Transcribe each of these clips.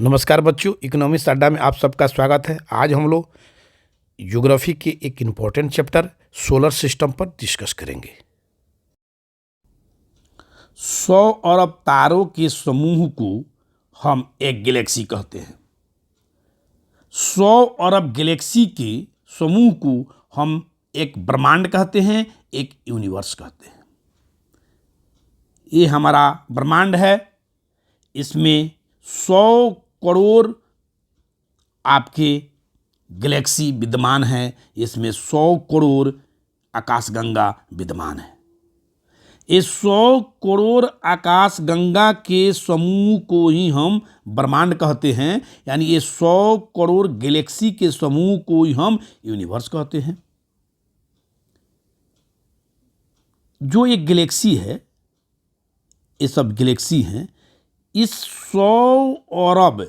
नमस्कार बच्चों, इकोनॉमिक्स अड्डा में आप सबका स्वागत है। आज हम लोग ज्योग्राफी के एक इम्पोर्टेंट चैप्टर सोलर सिस्टम पर डिस्कस करेंगे। 100 अरब तारों के समूह को हम एक गैलेक्सी कहते हैं। 100 अरब गैलेक्सी के समूह को हम एक ब्रह्मांड कहते हैं, एक यूनिवर्स कहते हैं। ये हमारा ब्रह्मांड है। इसमें 100 करोड़ आपके गैलेक्सी विद्यमान है। इसमें 100 करोड़ आकाशगंगा विद्यमान है। इस 100 करोड़ आकाशगंगा के समूह को ही हम ब्रह्मांड कहते हैं, यानी ये 100 करोड़ गैलेक्सी के समूह को ही हम यूनिवर्स कहते हैं। जो एक गैलेक्सी है, ये सब गैलेक्सी हैं। इस 100 अरब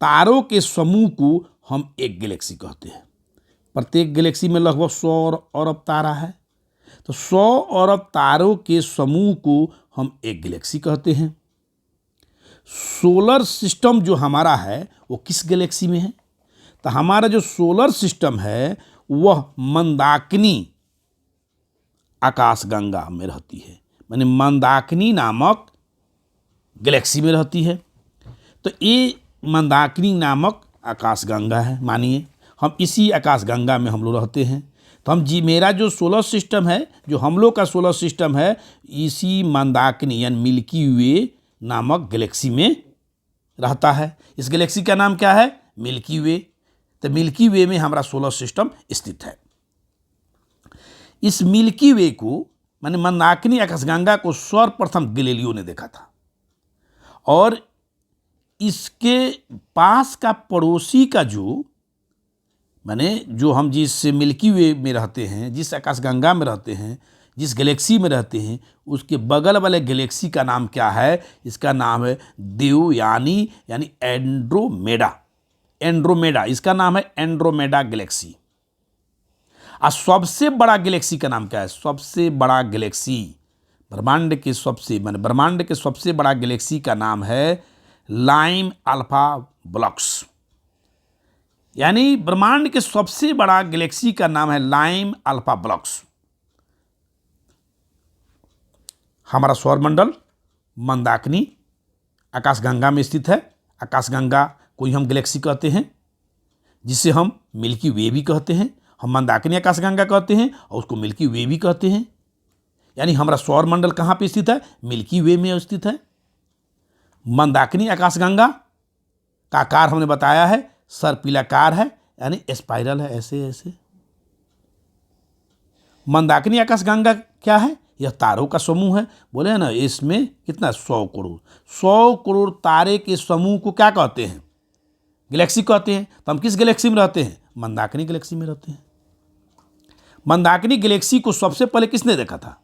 तारों के समूह को हम एक गैलेक्सी कहते हैं। प्रत्येक गैलेक्सी में लगभग 100 अरब तारा है, तो 100 अरब तारों के समूह को हम एक गैलेक्सी कहते हैं। सोलर सिस्टम जो हमारा है वो किस गैलेक्सी में है? तो हमारा जो सोलर सिस्टम है वह मंदाकिनी आकाशगंगा में रहती है, माने मंदाकिनी नामक गैलेक्सी में रहती है। तो ये मंदाकिनी नामक आकाशगंगा है। मानिए हम इसी आकाशगंगा में हम लोग रहते हैं। तो मेरा जो सोलर सिस्टम है, जो हम लोग का सोलर सिस्टम है, इसी मंदाकिनी यानी मिल्की वे नामक गैलेक्सी में रहता है। इस गैलेक्सी का नाम क्या है? मिल्की वे। तो मिल्की वे में हमारा सोलर सिस्टम स्थित है। इस मिल्की वे को माने मंदाकिनी आकाशगंगा को सर्वप्रथम गैलीलियो ने देखा था, और इसके पास का पड़ोसी का जो हम जिस मिल्की वे में रहते हैं, जिस आकाशगंगा में रहते हैं, जिस गैलेक्सी में रहते हैं, उसके बगल वाले गैलेक्सी का नाम क्या है? इसका नाम है देवयानी यानी एंड्रोमेडा। एंड्रोमेडा इसका नाम है, एंड्रोमेडा गैलेक्सी। और सबसे बड़ा गैलेक्सी का नाम क्या है? सबसे बड़ा गैलेक्सी ब्रह्मांड के सबसे बड़ा गैलेक्सी का नाम है लाइम अल्फा ब्लॉक्स। यानी ब्रह्मांड के सबसे बड़ा गैलेक्सी का नाम है लाइम अल्फा ब्लॉक्स। हमारा सौरमंडल मंदाकिनी आकाशगंगा में स्थित है। आकाशगंगा को ही हम गैलेक्सी कहते हैं, जिसे हम मिल्की वे भी कहते हैं। हम मंदाकिनी आकाशगंगा कहते हैं और उसको मिल्की वे भी कहते हैं। यानी हमारा सौरमंडल कहाँ पे स्थित है? मिल्की वे में स्थित है। मंदाकिनी आकाशगंगा का आकार हमने बताया है सर्पिलाकार है, यानी स्पाइरल है, ऐसे ऐसे। मंदाकिनी आकाशगंगा क्या है? यह तारों का समूह है। बोले है ना, इसमें कितना? 100 करोड़। 100 करोड़ तारे के समूह को क्या कहते हैं? गैलेक्सी कहते हैं। तो हम किस गैलेक्सी में रहते हैं? मंदाकिनी गैलेक्सी में रहते हैं। मंदाकिनी गैलेक्सी को सबसे पहले किसने देखा था?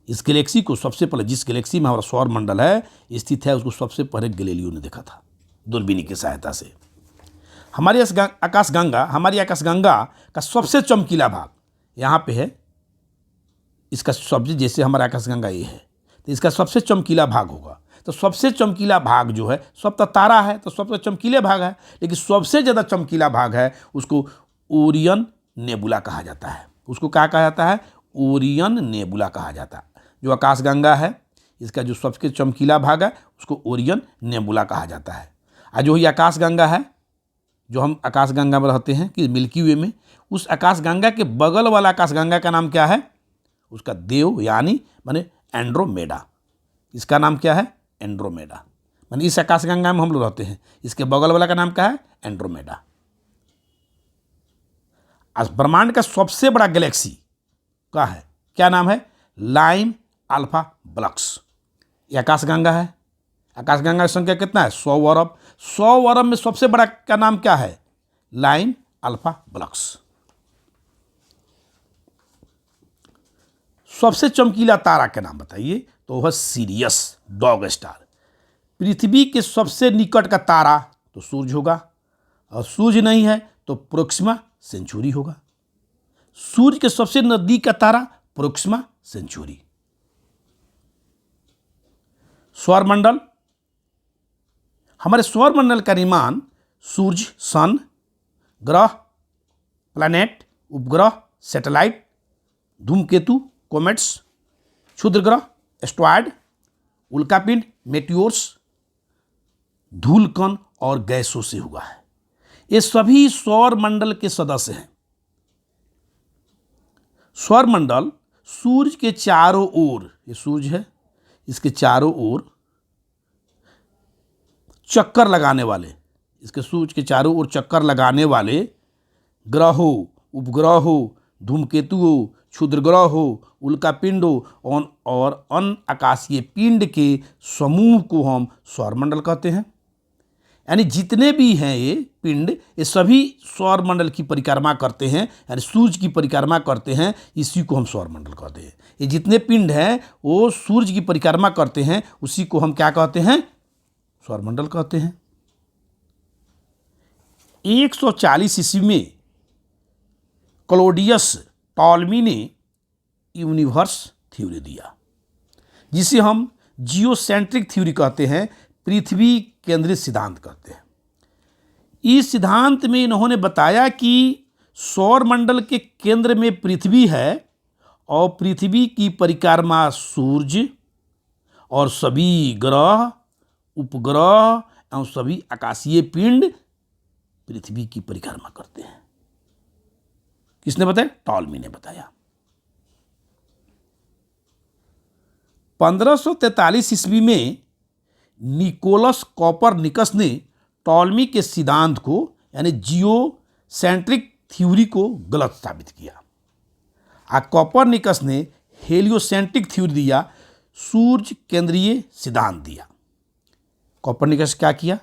इस गैलेक्सी को सबसे पहले, जिस गैलेक्सी में हमारा सौर मंडल है स्थित है, उसको सबसे पहले गैलीलियो ने देखा था दूरबीनी की सहायता से। हमारी आकाशगंगा का सबसे चमकीला भाग यहाँ पे है। इसका सबसे, जैसे हमारा आकाशगंगा ये है, तो इसका सबसे चमकीला भाग होगा। तो सबसे चमकीला भाग जो है, सब तो तारा है तो सबसे चमकीले भाग है, लेकिन सबसे ज़्यादा चमकीला भाग है उसको ओरियन नेबुला कहा जाता है। उसको क्या कहा जाता है? ओरियन नेबुला कहा जाता है। जो आकाशगंगा है, इसका जो सबसे चमकीला भाग है उसको ओरियन नेबुला कहा जाता है। और जो ही आकाशगंगा है, जो हम आकाशगंगा में रहते हैं कि मिल्की वे में, उस आकाशगंगा के बगल वाला आकाशगंगा का नाम क्या है? उसका देवयानी माने एंड्रोमेडा। इसका नाम क्या है? एंड्रोमेडा। माने इस आकाशगंगा में हम लोग रहते हैं, इसके बगल वाला का नाम क्या है? एंड्रोमेडा। आज ब्रह्मांड का सबसे बड़ा गैलेक्सी का है, क्या नाम है? Lime alpha blocks. ये आकाशगंगा है। आकाशगंगा की संख्या कितना है? 100 अरब। 100 अरब में सबसे बड़ा का नाम क्या है? Lime alpha blocks. सबसे चमकीला तारा का नाम बताइए? तो वह सीरियस डॉग स्टार। पृथ्वी के सबसे निकट का तारा तो सूर्य होगा, और सूर्य नहीं है तो प्रोक्सिमा सेंचुरी होगा। सूर्य के सबसे नजदीक का तारा प्रोक्सिमा सेंचुरी। सौरमंडल हमारे सौरमंडल का निर्माण सूर्य, सन, ग्रह, प्लैनेट, उपग्रह, सैटेलाइट, धूमकेतु, कॉमेट्स, क्षुद्र ग्रह, एस्ट्रॉयड, उल्कापिंड, मेटियोर्स, धूलकण और गैसों से हुआ है। ये सभी सौरमंडल के सदस्य हैं। सौरमंडल सूर्य के चारों ओर, ये सूर्य है, इसके चारों ओर चक्कर लगाने वाले, इसके सूर्य के चारों ओर चक्कर लगाने वाले ग्रहों, उपग्रहों, धूमकेतुओं, क्षुद्र ग्रहों, उल्कापिंडों और अन्य आकाशीय पिंड के समूह को हम सौरमंडल कहते हैं। यानी जितने भी हैं ये पिंड, ये सभी सौरमंडल की परिक्रमा करते हैं, यानी सूर्य की परिक्रमा करते हैं, इसी को हम सौरमंडल कहते हैं। ये जितने पिंड हैं वो सूर्य की परिक्रमा करते हैं, उसी को हम क्या कहते हैं? सौरमंडल कहते हैं। 140 ईस्वी में क्लॉडियस टॉलमी ने यूनिवर्स थ्योरी दिया, जिसे हम जियोसेंट्रिक थ्योरी कहते हैं, पृथ्वी केंद्रित सिद्धांत कहते हैं। इस सिद्धांत में इन्होंने बताया कि सौरमंडल के केंद्र में पृथ्वी है और पृथ्वी की परिक्रमा सूर्य और सभी ग्रह, उपग्रह एवं सभी आकाशीय पिंड पृथ्वी की परिक्रमा करते हैं। किसने बताया? टॉलमी ने बताया। 1543 ईस्वी में निकोलस कॉपरनिकस ने टॉलमी के सिद्धांत को यानी जियोसेंट्रिक थ्योरी को गलत साबित किया। कॉपरनिकस ने हेलियोसेंट्रिक थ्योरी दिया, सूर्य केंद्रीय सिद्धांत दिया। कॉपरनिकस क्या किया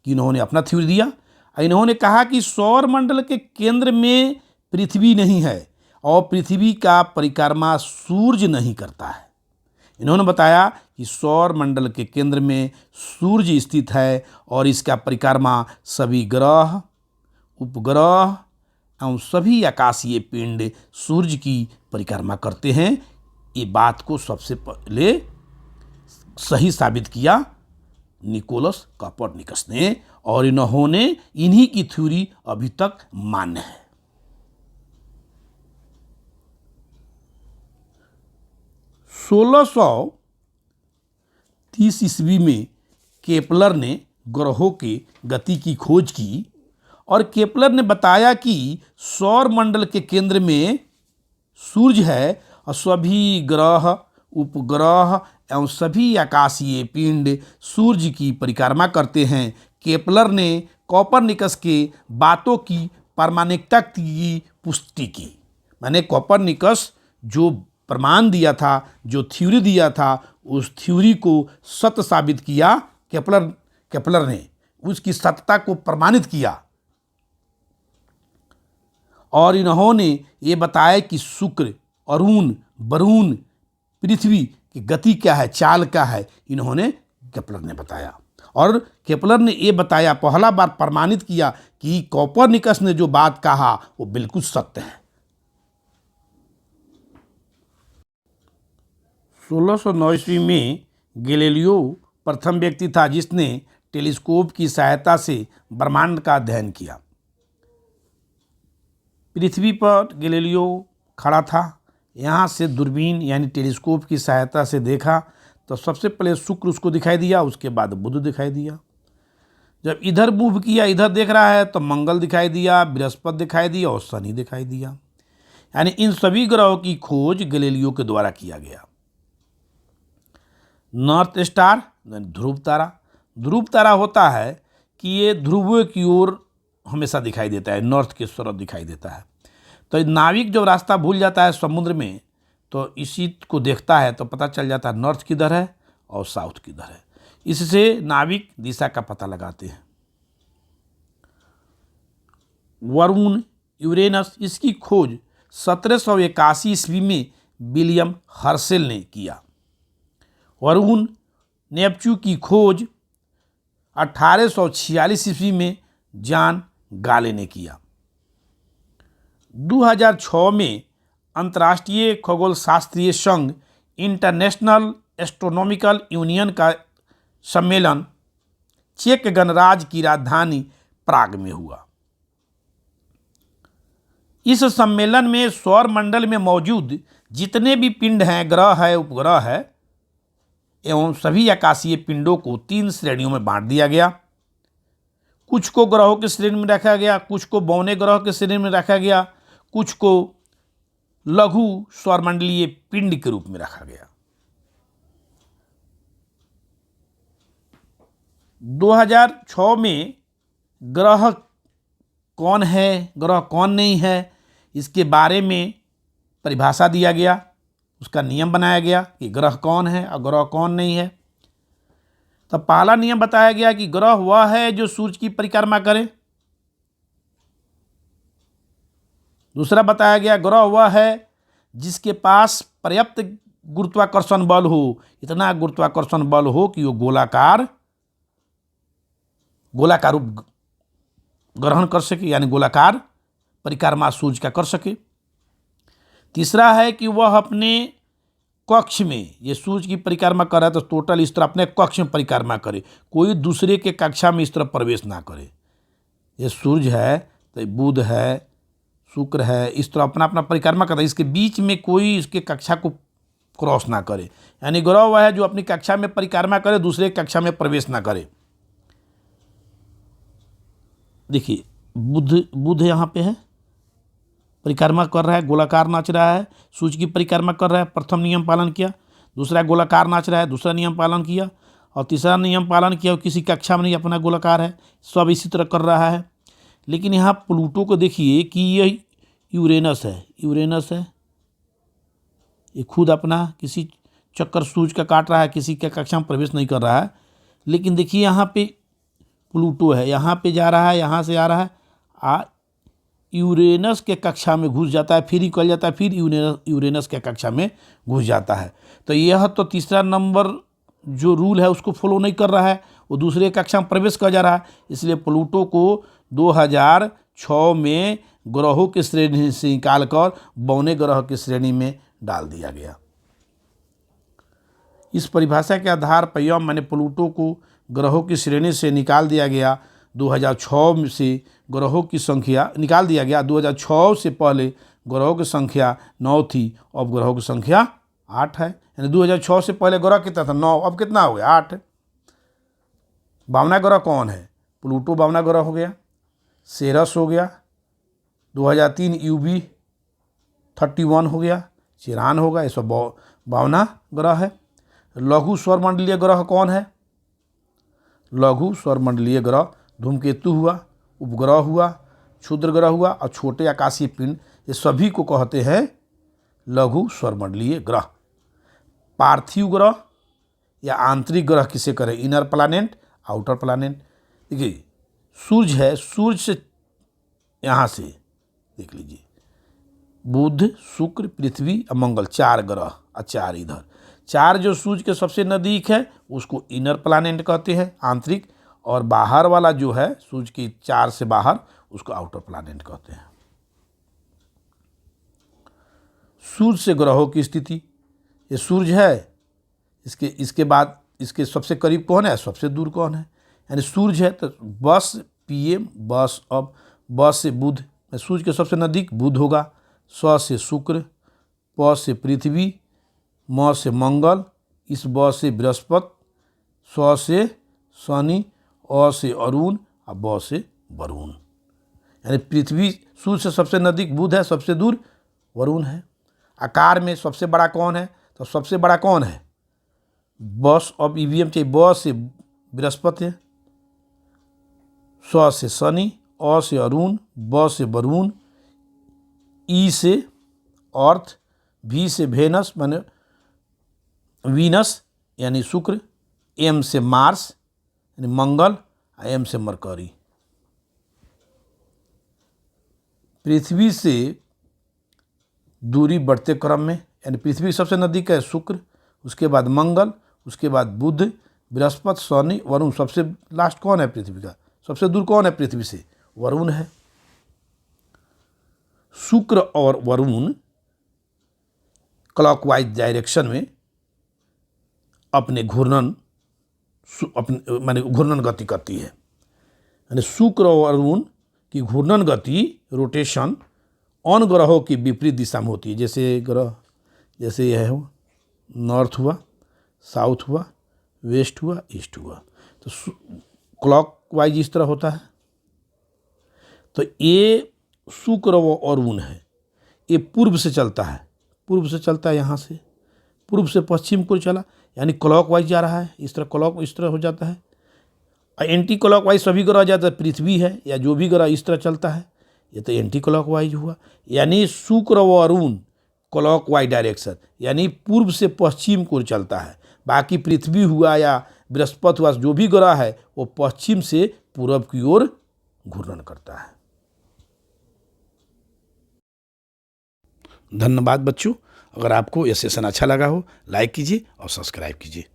कि इन्होंने अपना थ्योरी दिया। इन्होंने कहा कि सौरमंडल के केंद्र में पृथ्वी नहीं है और पृथ्वी का परिक्रमा सूर्य नहीं करता है। इन्होंने बताया कि सौरमंडल के केंद्र में सूर्य स्थित है और इसका परिक्रमा सभी ग्रह, उपग्रह एवं सभी आकाशीय पिंड सूर्य की परिक्रमा करते हैं। ये बात को सबसे पहले सही साबित किया निकोलस कॉपरनिकस ने और इन्होंने इन्हीं की थ्योरी अभी तक मान्य है। 1630 ईस्वी में केपलर ने ग्रहों की गति की खोज की और केपलर ने बताया कि सौरमंडल के केंद्र में सूर्य है और सभी ग्रह, उपग्रह एवं सभी आकाशीय पिंड सूर्य की परिक्रमा करते हैं। केपलर ने कॉपरनिकस के बातों की प्रामाणिकता की पुष्टि की। मैंने कॉपरनिकस जो प्रमाण दिया था, जो थ्योरी दिया था, उस थ्योरी को सत्य साबित किया। केपलर ने उसकी सत्यता को प्रमाणित किया और इन्होंने ये बताया कि शुक्र, अरुण, वरुण, पृथ्वी की गति क्या है, चाल क्या है, इन्होंने केपलर ने बताया। और केपलर ने ये बताया, पहला बार प्रमाणित किया कि कॉपरनिकस ने जो बात कहा वो बिल्कुल सत्य है। 1609 ईस्वी में गैलीलियो प्रथम व्यक्ति था जिसने टेलीस्कोप की सहायता से ब्रह्मांड का अध्ययन किया। पृथ्वी पर गैलीलियो खड़ा था, यहाँ से दूरबीन यानी टेलीस्कोप की सहायता से देखा तो सबसे पहले शुक्र उसको दिखाई दिया, उसके बाद बुध दिखाई दिया। जब इधर मूव किया, इधर देख रहा है तो मंगल दिखाई दिया, बृहस्पति दिखाई दिया और शनि दिखाई दिया। यानी इन सभी ग्रहों की खोज गैलीलियो के द्वारा किया गया। नॉर्थ स्टार ध्रुव तारा, ध्रुव तारा होता है कि ये ध्रुवों की ओर हमेशा दिखाई देता है, नॉर्थ की तरफ दिखाई देता है। तो नाविक जब रास्ता भूल जाता है समुद्र में तो इसी को देखता है तो पता चल जाता है नॉर्थ किधर है और साउथ किधर है। इससे नाविक दिशा का पता लगाते हैं। वरुण, यूरेनस, इसकी खोज 1781 ईस्वी में विलियम हर्शेल ने किया। वरुण, नेपच्यून की खोज 1846 ईस्वी में जॉन गाले ने किया। 2006 में अंतर्राष्ट्रीय खगोल शास्त्रीय संघ इंटरनेशनल एस्ट्रोनॉमिकल यूनियन का सम्मेलन चेक गणराज्य की राजधानी प्राग में हुआ। इस सम्मेलन में सौर मंडल में मौजूद जितने भी पिंड हैं, ग्रह है, उपग्रह है एवं सभी आकाशीय पिंडों को 3 श्रेणियों में बांट दिया गया। कुछ को ग्रहों की श्रेणी में रखा गया, कुछ को बौने ग्रह की श्रेणी में रखा गया, कुछ को लघु सौरमंडलीय पिंड के रूप में रखा गया। 2006 में ग्रह कौन है, ग्रह कौन नहीं है, इसके बारे में परिभाषा दिया गया, उसका नियम बनाया गया कि ग्रह कौन है और ग्रह कौन नहीं है। तो पहला नियम बताया गया कि ग्रह वह है जो सूर्य की परिक्रमा करे। दूसरा बताया गया ग्रह वह है जिसके पास पर्याप्त गुरुत्वाकर्षण बल हो, इतना गुरुत्वाकर्षण बल हो कि वो गोलाकार रूप ग्रहण कर सके, यानी गोलाकार परिक्रमा सूर्य का कर सके। तीसरा है कि वह अपने कक्ष में, ये सूर्य की परिक्रमा कर रहा है तो टोटल इस तरह अपने कक्ष में परिक्रमा करे, कोई दूसरे के कक्षा में इस तरह प्रवेश ना करे। ये सूर्य है तो बुध है, शुक्र है, इस तरह अपना अपना परिक्रमा करता है, इसके बीच में कोई इसके कक्षा को क्रॉस ना करे। यानी ग्रह वह है जो अपनी कक्षा में परिक्रमा करे, दूसरे कक्षा में प्रवेश ना करे। देखिए बुध यहाँ पे है, परिक्रमा कर रहा है, गोलाकार नाच रहा है, सूर्य की परिक्रमा कर रहा है, प्रथम नियम पालन किया। दूसरा गोलाकार नाच रहा है, दूसरा नियम पालन किया। और तीसरा नियम पालन किया, किसी कक्षा में नहीं, अपना गोलाकार है, सब इसी तरह कर रहा है। लेकिन यहाँ प्लूटो को देखिए कि यह यूरेनस है, ये खुद अपना किसी चक्कर सूर्य का काट रहा है, किसी के कक्षा में प्रवेश नहीं कर रहा है। लेकिन देखिए यहाँ पे प्लूटो है, यहाँ पे जा रहा है, यहाँ से आ रहा है, यूरेनस के कक्षा में घुस जाता है, फिर निकल जाता है, फिर यूरेनस के कक्षा में घुस जाता है। तो यह तो तीसरा नंबर जो रूल है उसको फॉलो नहीं कर रहा है, वो दूसरे कक्षा में प्रवेश कर जा रहा है। इसलिए प्लूटो को 2006 में ग्रहों की श्रेणी से निकालकर बौने ग्रह की श्रेणी में डाल दिया गया। इस परिभाषा के आधार पर यह मैंने प्लूटो को ग्रहों की श्रेणी से निकाल दिया गया। 2006 से ग्रहों की संख्या निकाल दिया गया। 2006 से पहले ग्रहों की संख्या 9 थी, अब ग्रहों की संख्या 8 है। यानी 2006 से पहले ग्रह कितना था? 9, अब कितना हो गया? 8। बावना ग्रह कौन है? प्लूटो बावना ग्रह हो गया, सेरस हो गया, 2003 यूबी 31 हो गया, चिरान होगा, ये सब बावना ग्रह है। लघु सौरमंडलीय ग्रह कौन है? लघु सौरमंडलीय ग्रह धूमकेतु हुआ, उपग्रह हुआ, क्षुद्र ग्रह हुआ और छोटे आकाशीय पिंड, ये सभी को कहते हैं लघु सौरमंडलीय ग्रह। पार्थिव ग्रह या आंतरिक ग्रह किसे करें? Inner planet, outer planet. देखिए सूर्य है, सूर्य से यहाँ से देख लीजिए बुध, शुक्र, पृथ्वी और मंगल, 4 ग्रह और 4 इधर। 4 जो सूर्य के सबसे नज़दीक है उसको इनर प्लैनेट कहते हैं, आंतरिक, और बाहर वाला जो है सूर्य की 4 से बाहर उसको आउटर प्लैनेट कहते हैं। सूर्य से ग्रहों की स्थिति, ये सूर्य है, इसके बाद इसके सबसे करीब कौन है, सबसे दूर कौन है? यानी सूर्य है तो बस PM, बस अब, बस से बुध, सूर्य के सबसे नज़दीक बुध होगा, स से शुक्र, प से पृथ्वी, म से मंगल, इस ब से बृहस्पति, स से शनि, अ से अरुण और ब से वरुण। यानी पृथ्वी सूर्य से सबसे नज़दीक बुध है, सबसे दूर वरुण है। आकार में सबसे बड़ा कौन है? तो सबसे बड़ा कौन है? बस अब EVM चाहिए, ब से बृहस्पति है, स से शनि, अ से अरुण, ब से वरुण, ई से अर्थ, V से वेनस माने वीनस यानी शुक्र, M से मार्स यानी मंगल, M से मरकरी। पृथ्वी से दूरी बढ़ते क्रम में, यानी पृथ्वी सबसे नज़दीक है शुक्र, उसके बाद मंगल, उसके बाद बुध, बृहस्पति, शनि, वरुण। सबसे लास्ट कौन है पृथ्वी का? सबसे दूर कौन है पृथ्वी से? वरुण है। शुक्र और वरुण क्लॉकवाइज डायरेक्शन में अपने घूर्णन अपने माने घूर्णन गति करती है। यानी शुक्र और अरुण की घूर्णन गति रोटेशन अन्य ग्रहों की विपरीत दिशा में होती है। जैसे ग्रह, जैसे यह हो, नॉर्थ हुआ, साउथ हुआ, वेस्ट हुआ, ईस्ट हुआ, तो क्लॉक वाइज इस तरह होता है। तो ये शुक्र व अरुण है, ये पूर्व से चलता है, पूर्व से चलता है, यहाँ से पूर्व से पश्चिम को चला, यानी क्लॉक वाइज जा रहा है, इस तरह क्लॉक इस तरह हो जाता है। एंटी क्लॉक वाइज सभी ग्रह जाता है, पृथ्वी है या जो भी ग्रह इस तरह चलता है, ये तो एंटी क्लॉक वाइज हुआ। यानी शुक्र व अरुण क्लॉक वाइज डायरेक्शन, यानी पूर्व से पश्चिम को चलता है। बाकी पृथ्वी हुआ या बृहस्पति हुआ, जो भी ग्रह है वो पश्चिम से पूर्व की ओर घूर्णन करता है। धन्यवाद बच्चों। अगर आपको यह सेशन अच्छा लगा हो, लाइक कीजिए और सब्सक्राइब कीजिए।